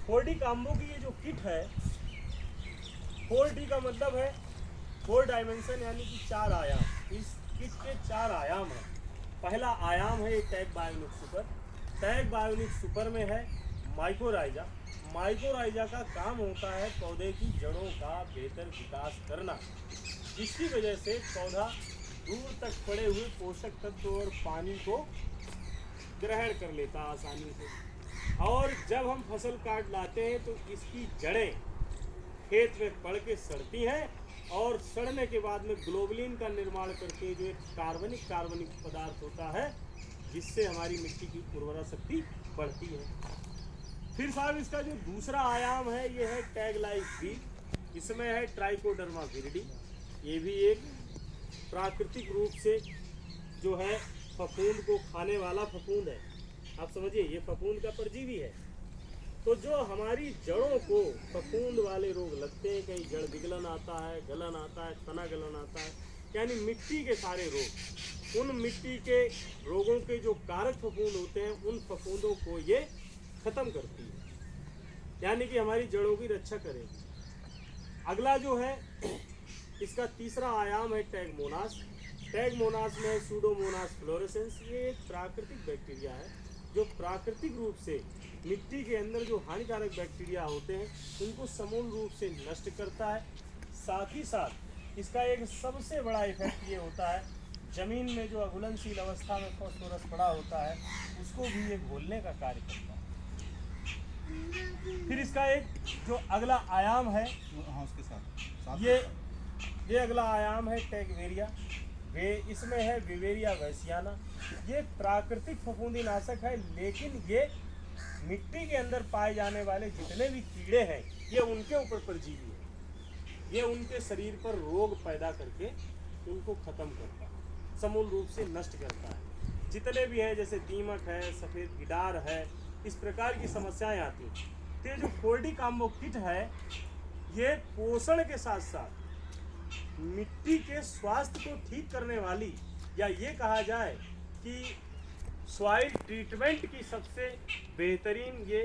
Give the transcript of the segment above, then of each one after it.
4D combo की ये जो किट है, 4D का मतलब है 4 डायमेंशन, यानी कि 4 आयाम। इस किट के 4 आयाम हैं। पहला आयाम है tag bionic super. Tag bionic super में है माइकोराइजा। माइकोराइजा का काम होता है पौधे की जड़ों का बेहतर विकास करना, जिसकी वजह से पौधा दूर तक पड़े हुए पोषक तत्व और पानी को ग्रहण कर लेता आसानी से। और जब हम फसल काट लाते हैं तो इसकी जड़ें खेत में पड़ के सड़ती हैं, और सड़ने के बाद में ग्लोबुलिन का निर्माण करके जो एक कार्बनिक पदार्थ होता है, जिससे हमारी मिट्टी की उर्वरा शक्ति बढ़ती है। फिर साहब इसका जो दूसरा आयाम है ये है टैग लाइफ बी। इसमें है ट्राइकोडर्मा विरिडी। ये भी एक प्राकृतिक रूप से जो है फफूंद को खाने वाला फफूंद है। आप समझिए, ये फफूंद का परजीवी है। तो जो हमारी जड़ों को फफूंद वाले रोग लगते हैं, कहीं जड़ विगलन आता है, गलन आता है, तना गलन आता है, यानी मिट्टी के सारे रोग, उन मिट्टी के रोगों के जो कारक फफूंद होते हैं, उन फफूंदों को ये खत्म करती है, यानी कि हमारी जड़ों की रक्षा करेगी। अगला जो है इसका तीसरा आयाम है टैगमोनास। टैगमोनास में सूडोमोनास फ्लोरेसेंस। ये एक प्राकृतिक बैक्टीरिया है जो प्राकृतिक रूप से मिट्टी के अंदर जो हानिकारक बैक्टीरिया होते हैं उनको समूल रूप से नष्ट करता है। साथ ही साथ इसका एक सबसे बड़ा इफेक्ट ये होता है, जमीन में जो अघुलनशील अवस्था में फास्फोरस पड़ा होता है उसको भी ये घोलने का कार्य करता है। फिर इसका एक जो अगला आयाम है, हाँ उसके साथ ये अगला आयाम है टैगवेरिया। इसमें है विवेरिया वैसियाना। ये प्राकृतिक फफूंदी नाशक है, लेकिन ये मिट्टी के अंदर पाए जाने वाले जितने भी कीड़े हैं ये उनके ऊपर परजीवी है। ये उनके शरीर पर रोग पैदा करके उनको खत्म करता है, समूल रूप से नष्ट करता है। जितने भी हैं जैसे दीमक है, सफ़ेद गिडार है, इस प्रकार की समस्याएं आती हैं। तो ये जो 4D काम्बो किट है ये पोषण के साथ साथ मिट्टी के स्वास्थ्य को ठीक करने वाली, या ये कहा जाए कि सॉइल ट्रीटमेंट की सबसे बेहतरीन ये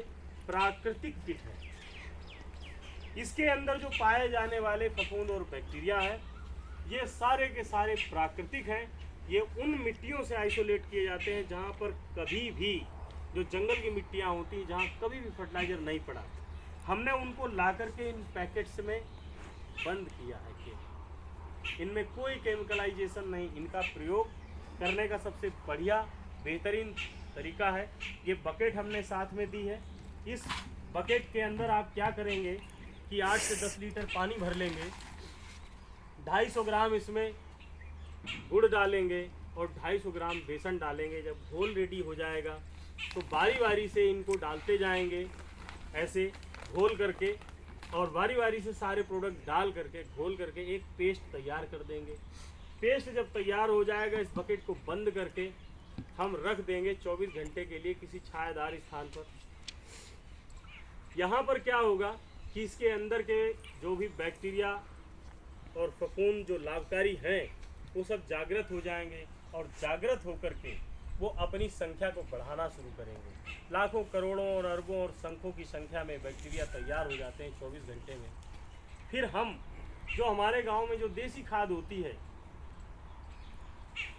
प्राकृतिक किट है। इसके अंदर जो पाए जाने वाले फफूंद और बैक्टीरिया हैं ये सारे के सारे प्राकृतिक हैं। ये उन मिट्टियों से आइसोलेट किए जाते हैं जहाँ पर कभी भी जो जंगल की मिट्टियाँ होती हैं, जहाँ कभी भी फर्टिलाइज़र नहीं पड़ा, हमने उनको ला करके इन पैकेट्स में बंद किया है कि इनमें कोई केमिकलाइजेशन नहीं। इनका प्रयोग करने का सबसे बढ़िया बेहतरीन तरीका है। ये बकेट हमने साथ में दी है। इस बकेट के अंदर आप क्या करेंगे कि 8 से 10 लीटर पानी भर लेंगे, 250 ग्राम इसमें गुड़ डालेंगे और 250 ग्राम बेसन डालेंगे। जब घोल रेडी हो जाएगा तो बारी बारी से इनको डालते जाएंगे, ऐसे घोल करके, और बारी बारी से सारे प्रोडक्ट डाल करके घोल करके एक पेस्ट तैयार कर देंगे। पेस्ट जब तैयार हो जाएगा इस बकेट को बंद करके हम रख देंगे 24 घंटे के लिए किसी छायादार स्थान पर। यहाँ पर क्या होगा कि इसके अंदर के जो भी बैक्टीरिया और फफूंद जो लाभकारी हैं वो सब जागृत हो जाएंगे, और जागृत होकर के वो अपनी संख्या को बढ़ाना शुरू करेंगे। लाखों, करोड़ों और अरबों और संख्यों की संख्या में बैक्टीरिया तैयार हो जाते हैं 24 घंटे में। फिर हम जो हमारे गांव में जो देसी खाद होती है,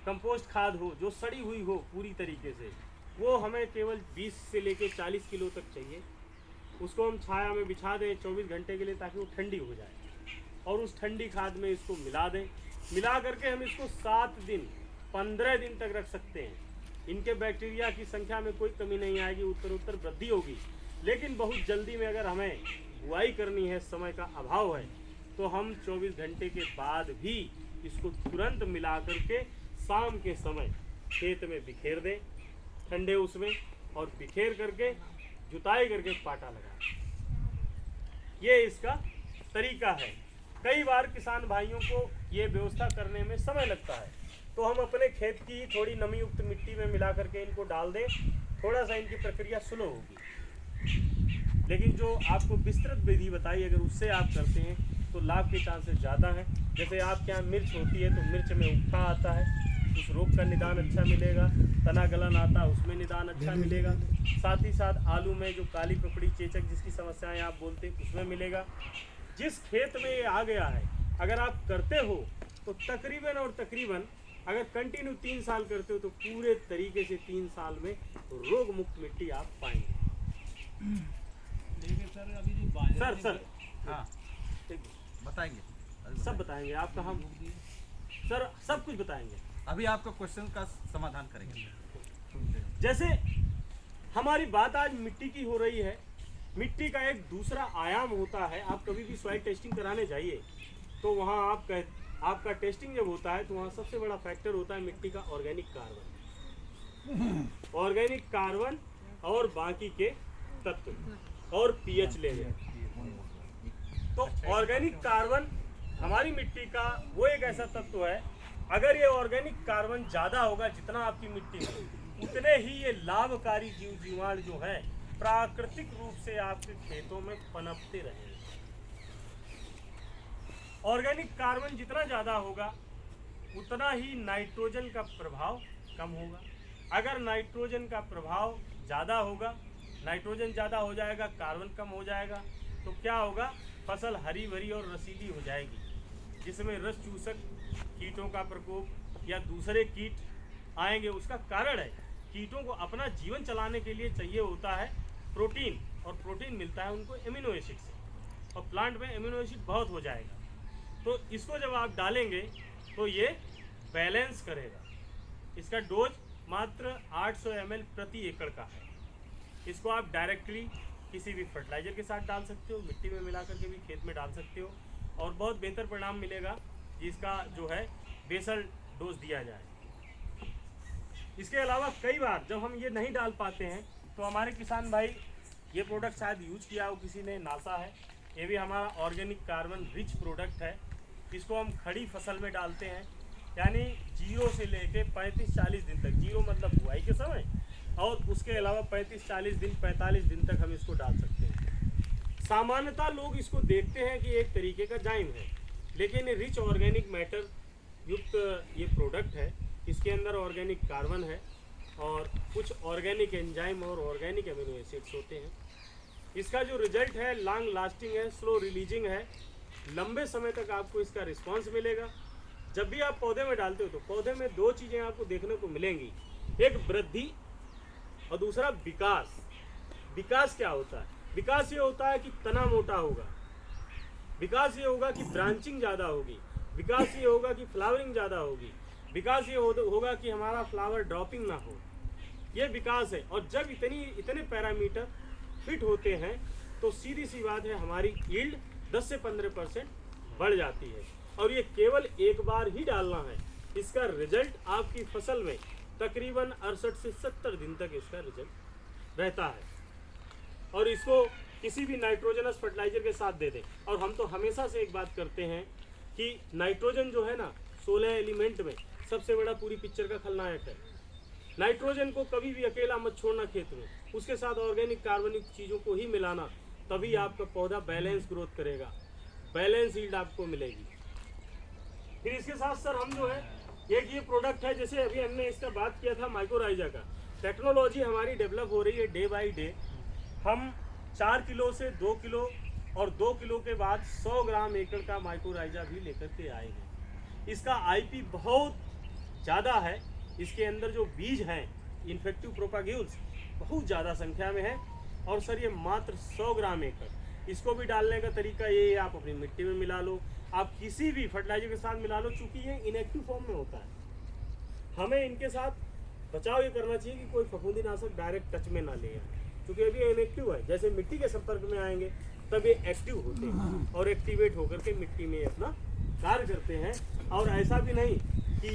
कंपोस्ट खाद हो, जो सड़ी हुई हो पूरी तरीके से, वो हमें केवल 20 से लेके 40 किलो तक चाहिए। उसको हम छाया में बिछा दें 24 घंटे के लिए ताकि वो ठंडी हो जाए, और उस ठंडी खाद में इसको मिला दें। मिला करके हम इसको 7 दिन 15 दिन तक रख सकते हैं। इनके बैक्टीरिया की संख्या में कोई कमी नहीं आएगी, उत्तर वृद्धि होगी। लेकिन बहुत जल्दी में अगर हमें बुआई करनी है, समय का अभाव है, तो हम 24 घंटे के बाद भी इसको तुरंत मिला करके शाम के समय खेत में बिखेर दें, ठंडे उसमें, और बिखेर करके जुताई करके पाटा लगाएं। ये इसका तरीका है। कई बार किसान भाइयों को ये व्यवस्था करने में समय लगता है, तो हम अपने खेत की थोड़ी नमी युक्त मिट्टी में मिला करके इनको डाल दें, थोड़ा सा इनकी प्रक्रिया स्लो होगी। लेकिन जो आपको विस्तृत विधि बताई, अगर उससे आप करते हैं तो लाभ के चांसेस ज़्यादा हैं। जैसे आपके यहाँ मिर्च होती है तो मिर्च में उगठा आता है, उस रोग का निदान अच्छा मिलेगा। तना गलन आता उसमें निदान अच्छा मिलेगा। साथ ही साथ आलू में जो काली पपड़ी चेचक जिसकी समस्याएं आप बोलते हैं उसमें मिलेगा। जिस खेत में ये आ गया है अगर आप करते हो तो तकरीबन और तकरीबन अगर कंटिन्यू 3 साल करते हो तो पूरे तरीके से 3 साल में रोग मुक्त मिट्टी आप पाएंगे। लेकिन सर अभी जो बाजार सर हाँ ठीक, बताएंगे अभी सब बताएंगे आपका हम सर सब कुछ बताएंगे। अभी आपका क्वेश्चन का समाधान करेंगे। जैसे हमारी बात आज मिट्टी की हो रही है, मिट्टी का एक दूसरा आयाम होता है। आप कभी भी सॉइल टेस्टिंग कराने जाइए तो वहाँ आपका टेस्टिंग जब होता है तो वहाँ सबसे बड़ा फैक्टर होता है मिट्टी का ऑर्गेनिक कार्बन, ऑर्गेनिक कार्बन और बाकी के तत्व और पीएच लेवल। तो ऑर्गेनिक कार्बन हमारी मिट्टी का वो एक ऐसा तत्व है, अगर ये ऑर्गेनिक कार्बन ज़्यादा होगा जितना आपकी मिट्टी में, उतने ही ये लाभकारी जीव जीवाणु जो है प्राकृतिक रूप से आपके खेतों में पनपते रहेंगे। ऑर्गेनिक कार्बन जितना ज़्यादा होगा उतना ही नाइट्रोजन का प्रभाव कम होगा। अगर नाइट्रोजन का प्रभाव ज़्यादा होगा, नाइट्रोजन ज़्यादा हो जाएगा, कार्बन कम हो जाएगा, तो क्या होगा, फसल हरी भरी और रसीली हो जाएगी, जिसमें रस चूसक कीटों का प्रकोप या दूसरे कीट आएंगे। उसका कारण है कीटों को अपना जीवन चलाने के लिए चाहिए होता है प्रोटीन, और प्रोटीन मिलता है उनको एमिनो एसिड से, और प्लांट में एमिनो एसिड बहुत हो जाएगा। तो इसको जब आप डालेंगे तो ये बैलेंस करेगा। इसका डोज मात्र 800 ml प्रति एकड़ का है। इसको आप डायरेक्टली किसी भी फर्टिलाइजर के साथ डाल सकते हो, मिट्टी में मिला करके भी खेत में डाल सकते हो, और बहुत बेहतर परिणाम मिलेगा जिसका जो है बेसल डोज दिया जाए। इसके अलावा कई बार जब हम ये नहीं डाल पाते हैं तो हमारे किसान भाई, ये प्रोडक्ट शायद यूज किया हो किसी ने, नासा है, ये भी हमारा ऑर्गेनिक कार्बन रिच प्रोडक्ट है। इसको हम खड़ी फसल में डालते हैं, यानी 0 से लेके 35-40 दिन तक, 0 मतलब बुआई के समय, और उसके अलावा 35-40 दिन 45 दिन तक हम इसको डाल सकते हैं। सामान्यतः लोग इसको देखते हैं कि एक तरीके का जाइम है, लेकिन रिच ऑर्गेनिक मैटर युक्त ये प्रोडक्ट है। इसके अंदर ऑर्गेनिक कार्बन है और कुछ ऑर्गेनिक एंजाइम और ऑर्गेनिक एमिनो एसिड्स होते हैं। इसका जो रिजल्ट है लॉन्ग लास्टिंग है, स्लो रिलीजिंग है, लंबे समय तक आपको इसका रिस्पांस मिलेगा। जब भी आप पौधे में डालते हो तो पौधे में 2 चीज़ें आपको देखने को मिलेंगी, एक वृद्धि और दूसरा विकास। विकास क्या होता है? विकास ये होता है कि तना मोटा होगा, विकास ये होगा कि ब्रांचिंग ज़्यादा होगी, विकास ये होगा कि फ्लावरिंग ज़्यादा होगी, विकास ये होगा कि हमारा फ्लावर ड्रॉपिंग ना हो। ये विकास है। और जब इतने पैरामीटर फिट होते हैं तो सीधी सी बात है हमारी यील्ड 10 से 15% बढ़ जाती है। और ये केवल एक बार ही डालना है। इसका रिजल्ट आपकी फसल में तकरीबन 68 से 70 दिन तक इसका रिजल्ट रहता है। और इसको किसी भी नाइट्रोजनस फर्टिलाइजर के साथ दे दें। और हम तो हमेशा से एक बात करते हैं कि नाइट्रोजन जो है ना 16 एलिमेंट में सबसे बड़ा पूरी पिक्चर का खलनायक है। नाइट्रोजन को कभी भी अकेला मत छोड़ना खेत में, उसके साथ ऑर्गेनिक कार्बनिक चीज़ों को ही मिलाना, तभी आपका पौधा बैलेंस ग्रोथ करेगा, बैलेंस यील्ड आपको मिलेगी। फिर इसके साथ सर हम जो है एक ये प्रोडक्ट है, जैसे अभी हमने इसका बात किया था माइक्रोराइजा का, टेक्नोलॉजी हमारी डेवलप हो रही है डे बाई डे। हम 4 किलो से 2 किलो और 2 किलो के बाद 100 ग्राम एकड़ का माइक्रोराइजा भी लेकर के आए हैं। इसका आईपी बहुत ज़्यादा है। इसके अंदर जो बीज हैं इन्फेक्टिव प्रोपाग्यूल्स बहुत ज़्यादा संख्या में है। और सर ये मात्र 100 ग्राम एकड़। इसको भी डालने का तरीका ये है, आप अपनी मिट्टी में मिला लो, आप किसी भी फर्टिलाइजर के साथ मिला लो। चूँकि ये इनएक्टिव फॉर्म में होता है, हमें इनके साथ बचाव ये करना चाहिए कि कोई फफूंदीनाशक डायरेक्ट टच में ना ले आए, क्योंकि अभी इनएक्टिव है। जैसे मिट्टी के संपर्क में आएंगे तब ये एक्टिव होते हैं और एक्टिवेट होकर के मिट्टी में अपना कार्य करते हैं। और ऐसा भी नहीं कि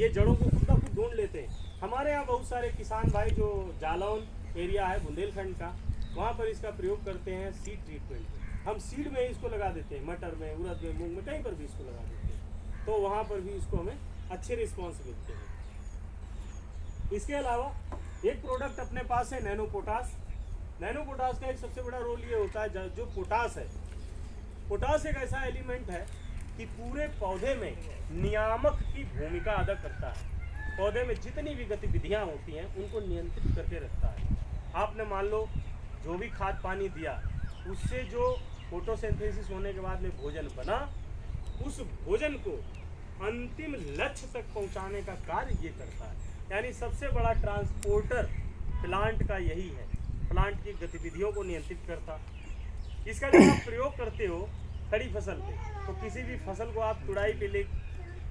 ये जड़ों को खुद ब खुद ढूंढ लेते हैं। हमारे यहाँ बहुत सारे किसान भाई जो जालौन एरिया है बुंदेलखंड का, वहाँ पर इसका प्रयोग करते हैं सीड ट्रीटमेंट। हम सीड में इसको लगा देते हैं, मटर में, उड़द में, मूंग में, कहीं पर भी इसको लगा देते हैं, तो वहाँ पर भी इसको हमें अच्छे रिस्पॉन्स मिलते हैं। इसके अलावा एक प्रोडक्ट अपने पास है नैनो पोटास। नैनो पोटास का एक सबसे बड़ा रोल ये होता है, जो पोटास है, पोटास एक ऐसा एलिमेंट है कि पूरे पौधे में नियामक की भूमिका अदा करता है। पौधे में जितनी भी गतिविधियां होती हैं उनको नियंत्रित करके रखता है। आपने मान लो जो भी खाद पानी दिया, उससे जो फोटोसिंथेसिस होने के बाद में भोजन बना, उस भोजन को अंतिम लक्ष्य तक पहुंचाने का कार्य ये करता है। यानी सबसे बड़ा ट्रांसपोर्टर प्लांट का यही है, प्लांट की गतिविधियों को नियंत्रित करता। इसका जब आप प्रयोग करते हो खड़ी फसल पे, तो किसी भी फसल को आप तुड़ाई पे ले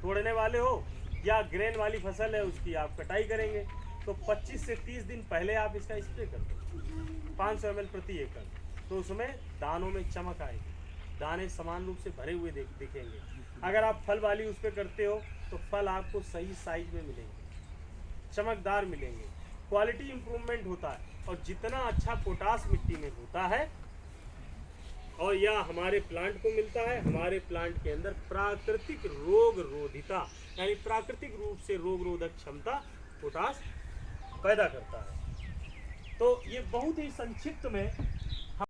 तोड़ने वाले हो या ग्रेन वाली फसल है उसकी आप कटाई करेंगे, तो 25 से 30 दिन पहले आप इसका स्प्रे करते हो 500 ml प्रति एकड़, तो उसमें दानों में चमक आएगी, दाने समान रूप से भरे हुए दिखेंगे। अगर आप फल वाली उस पर करते हो तो फल आपको सही साइज में मिलेंगे, चमकदार मिलेंगे, क्वालिटी इंप्रूवमेंट होता है। और जितना अच्छा पोटास मिट्टी में होता है और यह हमारे प्लांट को मिलता है, हमारे प्लांट के अंदर प्राकृतिक रोग रोधिता यानी प्राकृतिक रूप से रोग रोधक क्षमता पोटास पैदा करता है। तो ये बहुत ही संक्षिप्त में